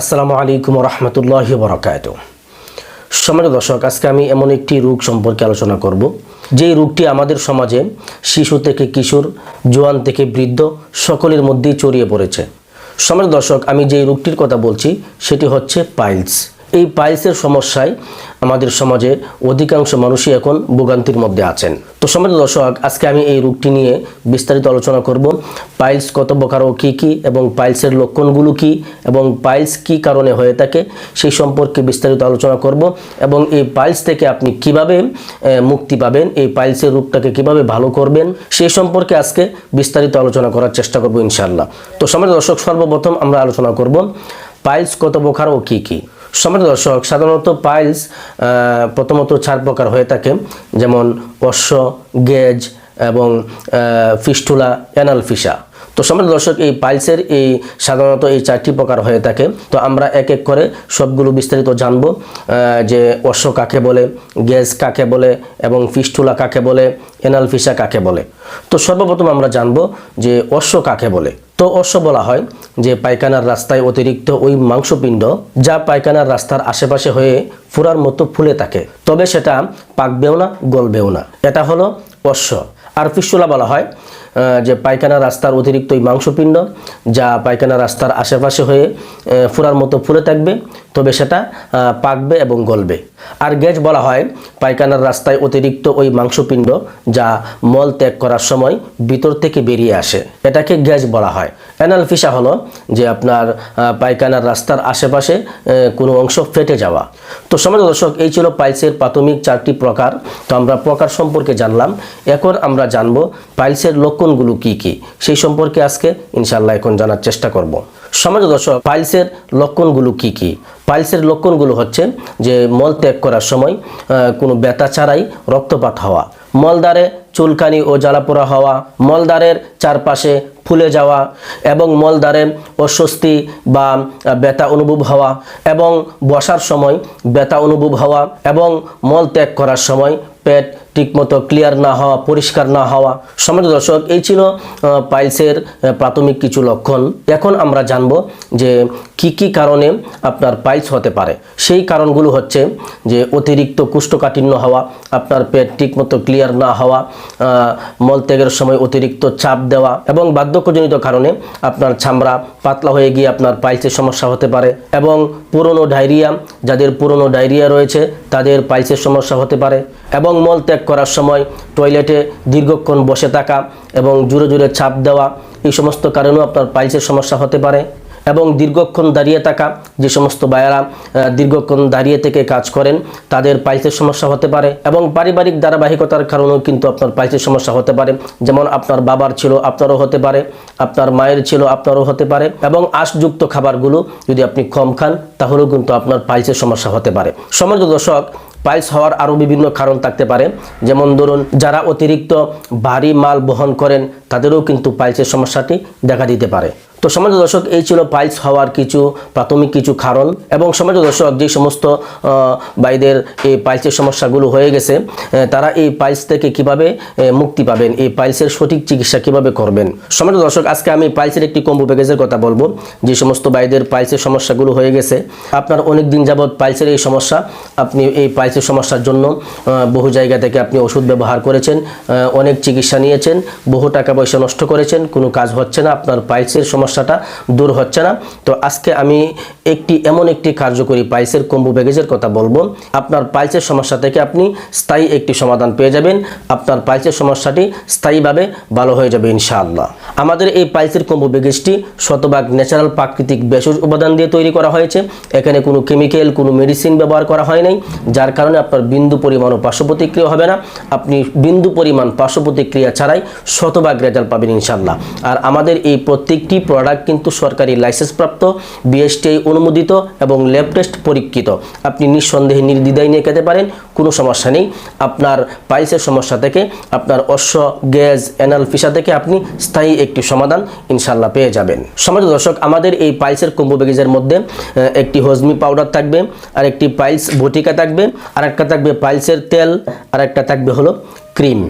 আসসালামু আলাইকুম রহমতুল্লাহি বরকাত। সম্মানিত দর্শক, আজকে আমি এমন একটি রোগ সম্পর্কে আলোচনা করব যেই রোগটি আমাদের সমাজে শিশু থেকে কিশোর, জোয়ান থেকে বৃদ্ধ সকলের মধ্যেই ছড়িয়ে পড়েছে। সম্মানিত দর্শক, আমি যেই রোগটির কথা বলছি সেটি হচ্ছে পাইলস। এই পাইলসের সমস্যায় আমাদের সমাজে অধিকাংশ মানুষই এখন ভোগান্তির মধ্যে আছেন। তো সম্মানিত দর্শক, আজকে আমি এই রোগটি নিয়ে বিস্তারিত আলোচনা করব। পাইলস কত প্রকার ও কী কী, এবং পাইলসের লক্ষণগুলো কী, এবং পাইলস কী কারণে হয়ে থাকে সেই সম্পর্কে বিস্তারিত আলোচনা করব। এবং এই পাইলস থেকে আপনি কিভাবে মুক্তি পাবেন, এই পাইলসের রোগটাকে কিভাবে ভালো করবেন সেই সম্পর্কে আজকে বিস্তারিত আলোচনা করার চেষ্টা করব ইনশাআল্লাহ। তো সম্মানিত দর্শক, সর্বপ্রথম আমরা আলোচনা করব পাইলস কত প্রকার ও কী কী। সম্মানিত দর্শক, সাধারণত পাইলস প্রথমত 4 প্রকার হয়ে থাকে, যেমন অশ্ব, গেজ এবং ফিস্টুলা, অ্যানাল ফিসা। তো সম্মানিত দর্শক, এই পাইলসের সাধারণত এই 4টি প্রকার হয়ে থাকে। তো আমরা এক এক করে সবগুলো বিস্তারিত জানবো, যে অশ্ব কাকে বলে, গেজ কাকে বলে, এবং ফিস্টুলা কাকে বলে, অ্যানাল ফিসা কাকে বলে। তো সর্বপ্রথম আমরা জানবো যে অশ্ব কাকে বলে। তো অশ্ব বলা হয় যে পায়খানার রাস্তায় অতিরিক্ত ওই মাংসপিণ্ড যা পায়খানার রাস্তার আশেপাশে হয়ে ফোঁড়ার মতো ফুলে থাকে, তবে সেটা পাকবেও না, গলবেও না, এটা হলো অশ্ব। আর ফিস্টুলা বলা হয় যে পায়খানা রাস্তার অতিরিক্ত ওই মাংসপিণ্ড যা পায়খানা রাস্তার আশেপাশে হয়ে ফোঁড়ার মতো ফুলে থাকবে, তবে সেটা পাকবে এবং গলবে। আর গ্যাজ বলা হয় পায়খানার রাস্তায় অতিরিক্ত ওই মাংসপিণ্ড যা মল ত্যাগ করার সময় ভিতর থেকে বেরিয়ে আসে, এটাকে গ্যাজ বলা হয়। অ্যানাল ফিসা হলো যে আপনার পায়খানার রাস্তার আশেপাশে কোনো অংশ ফেটে যাওয়া। তো সম্মানিত দর্শক, এই ছিল পাইলসের প্রাথমিক 4টি প্রকার। তো আমরা প্রকার সম্পর্কে জানলাম। এখন আমরা জানবো পাইলসের লক্ষণগুলো কি কি সেই সম্পর্কে আজকে ইনশাআল্লাহ এখন জানার চেষ্টা করব। সম্মানিত দর্শক, পাইলসের লক্ষণগুলো কি কি? পাইলসের লক্ষণগুলো হচ্ছে যে মল ত্যাগ করার সময় কোনো ব্যথা ছাড়াই রক্তপাত হওয়া, মলদ্বারে চুলকানি ও জ্বালাপোড়া হওয়া, মলদ্বারের চারপাশে ফুলে যাওয়া, এবং মলদ্বারে অস্বস্তি বা ব্যথা অনুভব হওয়া, এবং বসার সময় ব্যথা অনুভব হওয়া, এবং মল ত্যাগ করার সময় পেট ঠিকমতো ক্লিয়ার না হওয়া, পরিষ্কার না হওয়া। সম্মানিত দর্শক, এই ছিল পাইলসের প্রাথমিক কিছু লক্ষণ। এখন আমরা জানব যে কি কি কারণে আপনার পাইলস হতে পারে। সেই কারণগুলো হচ্ছে যে অতিরিক্ত কোষ্ঠকাঠিন্য হওয়া, আপনার পেট ঠিকমতো ক্লিয়ার না হওয়া, মলত্যাগের সময় অতিরিক্ত চাপ দেওয়া, এবং বার্ধক্যজনিত কারণে আপনার চামড়া পাতলা হয়ে গিয়ে আপনার পাইলসের সমস্যা হতে পারে, এবং পুরনো ডায়রিয়া, যাদের পুরনো ডায়রিয়া রয়েছে তাদের পাইলসের সমস্যা হতে পারে, এবং মলত্যাগ করার সময় টয়লেটে দীর্ঘক্ষণ বসে থাকা এবং জোরে জোরে চাপ দেওয়া, এই সমস্ত কারণেও আপনার পাইলসের সমস্যা হতে পারে, এবং দীর্ঘক্ষণ দাঁড়িয়ে থাকা, যে সমস্ত বায়ারা দীর্ঘক্ষণ দাঁড়িয়ে থেকে কাজ করেন তাদের পাইলসের সমস্যা হতে পারে, এবং পারিবারিক ধারাবাহিকতার কারণেও কিন্তু আপনার পাইলসের সমস্যা হতে পারে। যেমন আপনার বাবার ছিল, আপনারও হতে পারে, আপনার মায়ের ছিল, আপনারও হতে পারে, এবং আঁশযুক্ত খাবারগুলো যদি আপনি কম খান তাহলেও কিন্তু আপনার পাইলসের সমস্যা হতে পারে। সম্মানিত দর্শক, পাইলস হওয়ার আরও বিভিন্ন কারণ থাকতে পারে। যেমন ধরুন, যারা অতিরিক্ত ভারী মাল বহন করেন তাদেরও কিন্তু পাইলসের সমস্যাটি দেখা দিতে পারে। তো সম্মানিত দর্শক, এই ছিল পাইলস হওয়ার প্রাথমিক কিছু কারণ। এবং সম্মানিত দর্শক, যে সমস্ত ভাইদের এই পাইলসের সমস্যাগুলো হয়ে গেছে তারা এই পাইলস থেকে কিভাবে মুক্তি পাবেন, এই পাইলসের সঠিক চিকিৎসা কিভাবে করবেন। সম্মানিত দর্শক, আজকে আমি পাইলসের একটি কম্বো প্যাকেজের কথা বলবো। যে সমস্ত ভাইদের পাইলসের সমস্যাগুলো হয়ে গেছে, আপনার অনেক দিন যাবৎ পাইলসের এই সমস্যা, আপনি এই পাইলসের সমস্যার জন্য বহু জায়গা থেকে আপনি ওষুধ ব্যবহার করেছেন, অনেক চিকিৎসা নিয়েছেন, বহু টাকা পয়সা নষ্ট করেছেন, কোনো কাজ হচ্ছে না, আপনার পাইলসের সমস্যাটা দূর হচ্ছে না। তো আজকে আমি এমন একটি কার্যকরী পাইলসের কম্বো প্যাকেজের কথা বলবো। আপনার পাইলসের সমস্যা থেকে আপনি স্থায়ী একটি সমাধান পেয়ে যাবেন, আপনার পাইলসের সমস্যাটি স্থায়ীভাবে ভালো হয়ে যাবে ইনশাআল্লাহ। আমাদের এই পাইলসের কম্বো প্যাকেজটি শতভাগ ন্যাচারাল প্রাকৃতিক ভেষজ উপাদান দিয়ে তৈরি করা হয়েছে। এখানে কোনো কেমিক্যাল, কোনো মেডিসিন ব্যবহার করা হয় নাই, যার কারণে আপনার বিন্দু পরিমাণও পার্শ্ব প্রতিক্রিয়া হবে না। আপনি বিন্দু পরিমাণ পার্শ্ব প্রতিক্রিয়া ছাড়াই শতভাগ রেজাল্ট পাবেন ইনশাআল্লাহ। আর আমাদের এই প্রত্যেকটি প্রোডাক্ট কিন্তু সরকারি লাইসেন্সপ্রাপ্ত, বিএসটিআই অনুমোদিত এবং ল্যাব টেস্ট পরীক্ষিত। আপনি নিঃসন্দেহে নির্দ্বিধায় নিয়ে খেতে পারেন, কোনো সমস্যা নেই। আপনার পাইলসের সমস্যা থেকে, আপনার অশ্ব, গ্যাস, অ্যানাল ফিসা থেকে আপনি স্থায়ী একটি সমাধান ইনশাআল্লাহ পেয়ে যাবেন। সম্মানিত দর্শক, আমাদের এই পাইলসের কম্বো প্যাকেজের মধ্যে একটি হজমি পাউডার থাকবে, আর একটি পাইলস বটিকা থাকবে, আর একটা থাকবে পাইলসের তেল, আর একটা থাকবে হলো ক্রিম।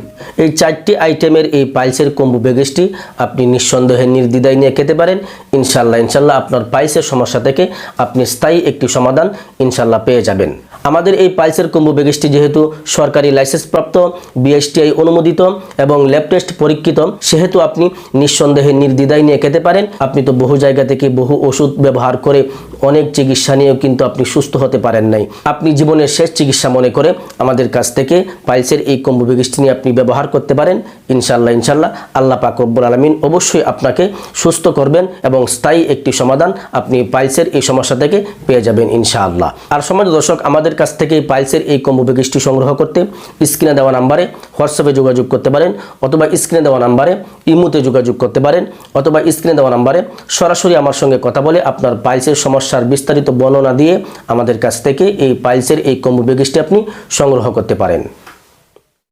এই 4টি আইটেমের এই পাইলসের কম্বো প্যাকেজটি আপনি নিঃসন্দেহে নির্দ্বিধায় নিয়ে খেতে পারেন। ইনশাল্লাহ আপনার পাইলসের সমস্যা থেকে আপনি স্থায়ী একটি সমাধান ইনশাল্লাহ পেয়ে যাবেন। আমাদের এই পাইলসের কম্বো প্যাকেজটি যেহেতু সরকারি লাইসেন্সপ্রাপ্ত, বিএসটিআই অনুমোদিত এবং ল্যাব টেস্ট পরীক্ষিত, সেহেতু আপনি নিঃসন্দেহে নির্দ্বিধায় নিয়ে খেতে পারেন। আপনি তো বহু জায়গা থেকে বহু ওষুধ ব্যবহার করে অনেক চিকিৎসা নিয়েও কিন্তু আপনি সুস্থ হতে পারেন নাই। আপনি জীবনের শেষ চিকিৎসা মনে করে আমাদের কাছ থেকে পাইলসের এই কম্বো প্যাকেজটি নিয়ে আপনি ব্যবহার করতে পারেন। ইনশাল্লাহ আল্লাহ পাক রব্বুল আলামিন অবশ্যই আপনাকে সুস্থ করবেন এবং স্থায়ী একটি সমাধান আপনি পাইলসের এই সমস্যা থেকে পেয়ে যাবেন ইনশাআল্লাহ। আর সমাজ দর্শক, আমাদের কাছ থেকে পাইলসের এই কম্বো প্যাকেজটি সংগ্রহ করতে স্ক্রিনে দেওয়া নাম্বারে হোয়াটসঅ্যাপে যোগাযোগ করতে পারেন, অথবা স্ক্রিনে দেওয়া নাম্বারে ইমোতে যোগাযোগ করতে পারেন, অথবা স্ক্রিনে দেওয়া নাম্বারে সরাসরি আমার সঙ্গে কথা বলে আপনার পাইলসের সমস্যার বিস্তারিত বর্ণনা দিয়ে আমাদের কাছ থেকে এই পাইলসের এই কম্বো প্যাকেজটি আপনি সংগ্রহ করতে পারেন।